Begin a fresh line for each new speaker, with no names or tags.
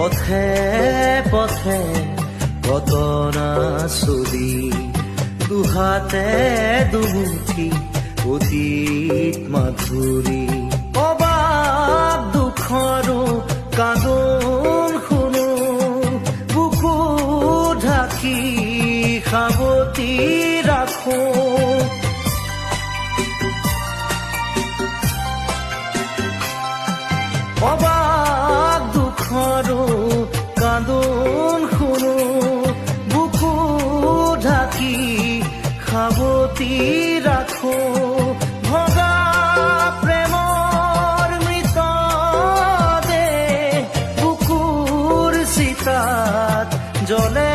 পথে পথে ঘটনা ছবি দুহাতে দুমুঠি অতীত মাধুৰী অবাক দুখৰো কান্দোন শুনো বুকু ঢাকি সাৱটি ৰাখো অবাক দুখৰো কান্দোন শুনো বুকু ঢাকি সাৱটি ৰাখো ভগা প্ৰেমৰ মৃতদেহ বুকুৰ চিতাত জ্বলে